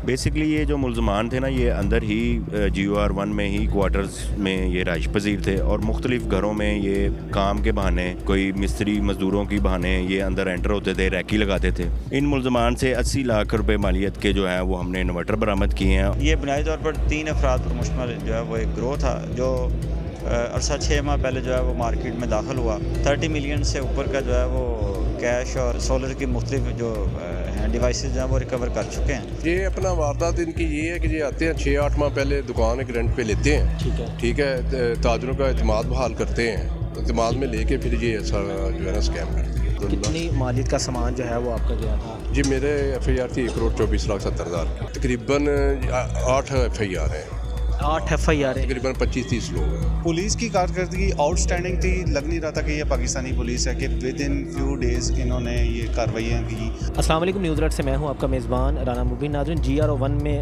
Basically یہ جو ملزمان تھے نا یہ اندر ہی GOR1 میں ہی کوارٹرز میں یہ رہائش پذیر تھے اور مختلف گھروں میں یہ کام کے بہانے کوئی مستری مزدوروں کی بہانے یہ اندر انٹر ہوتے تھے، ریکی لگاتے تھے۔ ان ملزمان سے 80 لاکھ روپے مالیت کے جو ہیں وہ ہم نے انورٹر برآمد کیے ہیں۔ یہ بنیادی طور پر 3 افراد پر مشتمل جو ہے وہ ایک گروہ تھا جو عرصہ 6 ماہ پہلے جو ہے وہ مارکیٹ میں داخل ہوا۔ 30 ملین سے اوپر کا جو ہے وہ کیش اور سولر کی مختلف جو ڈیوائسز جو ہیں وہ ریکور کر چکے ہیں۔ یہ اپنا واردات ان کی یہ ہے کہ یہ آتے ہیں 6-8 ماہ پہلے دکان ایک رینٹ پہ لیتے ہیں، ٹھیک ہے، تاجروں کا اعتماد بحال کرتے ہیں، اعتماد میں لے کے پھر یہ سارا جو ہے نا اسکیم کرتے ہیں۔ کتنی مالیت کا سامان جو ہے وہ آپ کا گیا تھا؟ جی میرے FIR تھی 1,24,70,000 تقریباً 8 FIR ہیں، 8 FIR ہے۔ تقریباً 25-30 لوگ ہیں۔ پولیس کی کارکردگی آؤٹ اسٹینڈنگ تھی، لگ نہیں رہا تھا کہ یہ پاکستانی پولیس ہے کہ ود ان فیو ڈیز انہوں نے یہ کارروائیاں کی۔ السلام علیکم، نیوز الرٹ سے میں ہوں آپ کا میزبان رانا مبین۔ ناظرین، GOR1 میں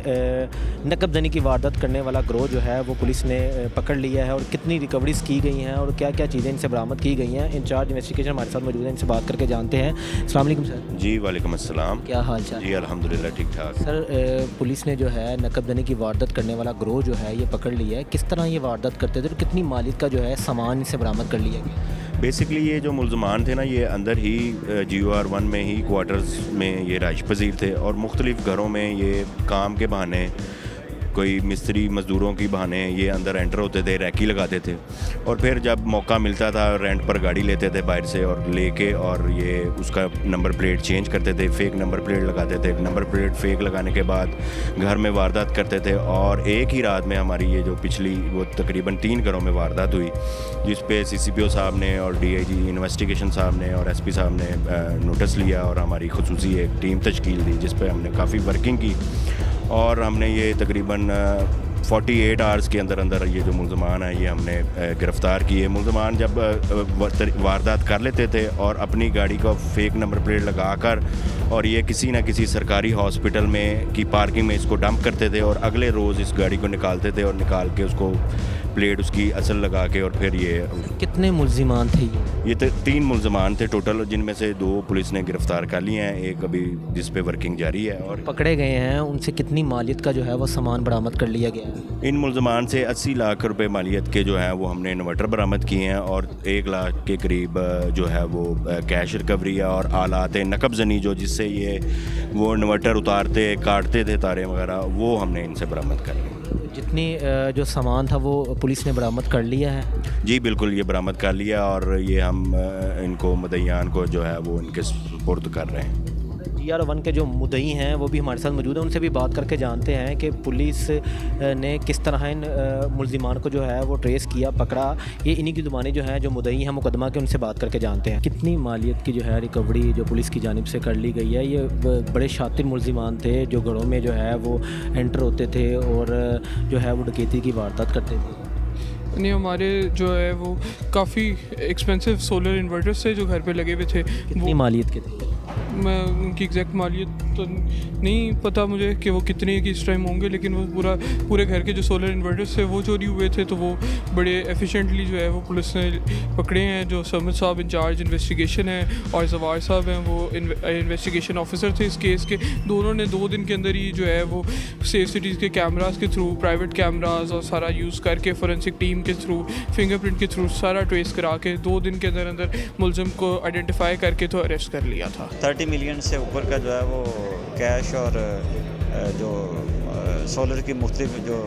نقب زنی کی واردات کرنے والا گروہ جو ہے وہ پولیس نے پکڑ لیا ہے اور کتنی ریکوریز کی گئی ہیں اور کیا کیا چیزیں ان سے برآمد کی گئی ہیں، انچارج انویسٹیگیشن ہمارے ساتھ موجود ہیں، ان سے بات کر کے جانتے ہیں۔ السلام علیکم سر۔ جی وعلیکم السلام۔ کیا حال چال؟ جی الحمدللہ ٹھیک ٹھاک۔ سر، پولیس نے جو ہے نقب زنی کی واردات کرنے والا گروہ جو ہے یہ پکڑ لیا ہے، کس طرح یہ واردات کرتے تھے اور کتنی مالیت کا جو ہے سامان سے برآمد کر لیا گیا؟ بیسکلی یہ جو ملزمان تھے نا یہ اندر ہی GOR1 میں ہی کوارٹرز میں یہ رہائش پذیر تھے اور مختلف گھروں میں یہ کام کے بہانے کوئی مستری مزدوروں کی بہانے یہ اندر انٹر ہوتے تھے، ریکی لگاتے تھے اور پھر جب موقع ملتا تھا رینٹ پر گاڑی لیتے تھے باہر سے اور لے کے اور یہ اس کا نمبر پلیٹ چینج کرتے تھے، فیک نمبر پلیٹ لگاتے تھے۔ نمبر پلیٹ فیک لگانے کے بعد گھر میں واردات کرتے تھے اور ایک ہی رات میں ہماری یہ جو پچھلی وہ تقریباً 3 گھروں میں واردات ہوئی، جس پہ CCPO صاحب نے اور DIG انویسٹیگیشن صاحب نے اور SP صاحب نے نوٹس لیا اور ہماری خصوصی ایک ٹیم تشکیل دی جس پہ ہم نے کافی ورکنگ کی اور ہم نے یہ تقریباً 48 آورز کے اندر اندر یہ جو ملزمان ہیں یہ ہم نے گرفتار کیے۔ ملزمان جب واردات کر لیتے تھے اور اپنی گاڑی کو فیک نمبر پلیٹ لگا کر اور یہ کسی نہ کسی سرکاری ہاسپٹل میں کی پارکنگ میں اس کو ڈمپ کرتے تھے اور اگلے روز اس گاڑی کو نکالتے تھے اور نکال کے اس کو پلیٹ اس کی اصل لگا کے اور پھر یہ کتنے ملزمان تھے یہ 3 ملزمان تھے ٹوٹل، جن میں سے 2 پولیس نے گرفتار کر لیے ہیں، ایک ابھی جس پہ ورکنگ جاری ہے۔ اور پکڑے گئے ہیں ان سے کتنی مالیت کا جو ہے وہ سامان برآمد کر لیا گیا ہے؟ ان ملزمان سے 80 لاکھ روپے مالیت کے جو ہیں وہ ہم نے انورٹر برآمد کیے ہیں اور 1 لاکھ کے قریب جو ہے وہ کیش ریکوری ہے اور آلات نقب زنی جو جس سے یہ وہ انورٹر اتارتے کاٹتے تھے تارے وغیرہ وہ ہم نے ان سے برآمد کر لی۔ جتنی جو سامان تھا وہ پولیس نے برآمد کر لیا ہے؟ جی بالکل، یہ برآمد کر لیا اور یہ ہم ان کو مدعیان کو جو ہے وہ ان کے سپرد کر رہے ہیں۔ GOR1 کے جو مدعی ہیں وہ بھی ہمارے ساتھ موجود ہیں، ان سے بھی بات کر کے جانتے ہیں کہ پولیس نے کس طرح ان ملزمان کو جو ہے وہ ٹریس کیا، پکڑا۔ یہ انہی کی زبانیں جو ہیں جو مدعی ہیں مقدمہ کے، ان سے بات کر کے جانتے ہیں کتنی مالیت کی جو ہے ریکوری جو پولیس کی جانب سے کر لی گئی ہے۔ یہ بڑے شاطر ملزمان تھے جو گھروں میں جو ہے وہ انٹر ہوتے تھے اور جو ہے وہ ڈکیتی کی واردات کرتے تھے۔ نہیں، ہمارے جو ہے وہ کافی ایکسپینسو سولر انورٹرس تھے جو گھر پہ لگے ہوئے تھے۔ کتنی مالیت کے تھے؟ میں ان کی ایگزیکٹ مالیت تو نہیں پتہ مجھے کہ وہ کتنے کی اس ٹائم ہوں گے، لیکن وہ پورے گھر کے جو سولر انورٹرس تھے وہ چوری ہوئے تھے، تو وہ بڑے ایفیشینٹلی جو ہے وہ پولیس نے پکڑے ہیں۔ جو سمد صاحب انچارج انویسٹیگیشن ہیں اور زوار صاحب ہیں وہ انویسٹیگیشن آفیسر تھے اس کیس کے، دونوں نے 2 دن کے اندر ہی جو ہے وہ سیف سٹیز کے کیمراز کے تھرو، پرائیویٹ کیمراز اور سارا یوز کر کے فورینسک ٹیم کے تھرو، فنگر پرنٹ کے تھرو سارا ٹریس کرا کے 2 دن کے اندر اندر ملزم کو آئیڈینٹیفائی کر کے تو اریسٹ کر لیا تھا۔ 30 ملین سے اوپر کا جو ہے وہ کیش اور جو سولر کی مختلف جو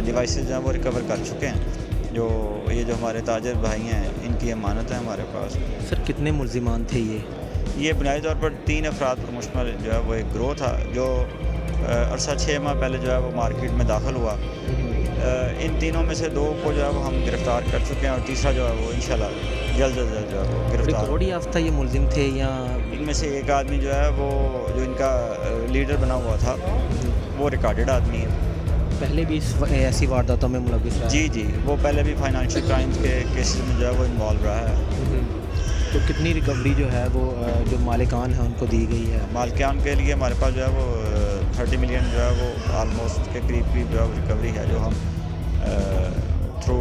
ڈیوائسز جو ہیں وہ ریکور کر چکے ہیں۔ جو یہ جو ہمارے تاجر بھائی ہیں ان کی امانت ہے ہمارے پاس۔ سر کتنے ملزمان تھے یہ بنیادی طور پر 3 افراد پر مشتمل جو ہے وہ ایک گروہ تھا جو عرصہ 6 ماہ پہلے جو ہے وہ مارکیٹ میں داخل ہوا۔ ان تینوں میں سے 2 کو جو ہے وہ ہم گرفتار کر چکے ہیں اور تیسرا جو ہے وہ انشاءاللہ جلد از جلد جو ہے وہ گرفتار۔ ریکارڈ یافتہ یہ ملزم تھے یا ان میں سے ایک آدمی جو ہے وہ جو ان کا لیڈر بنا ہوا تھا وہ ریکارڈڈ آدمی ہے۔ پہلے بھی ایسی وارداتوں میں ملوث رہا؟ جی وہ پہلے بھی فائنانشیل کرائمز کے کیسز میں جو ہے وہ انوالو رہا ہے۔ تو کتنی ریکوری جو ہے وہ جو مالکان ہیں ان کو دی گئی ہے؟ مالکان کے لیے ہمارے پاس جو ہے وہ 30 ملین جو ہے وہ آلموسٹ کے قریب جو ہے ریکوری ہے جو ہم تھرو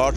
8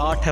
8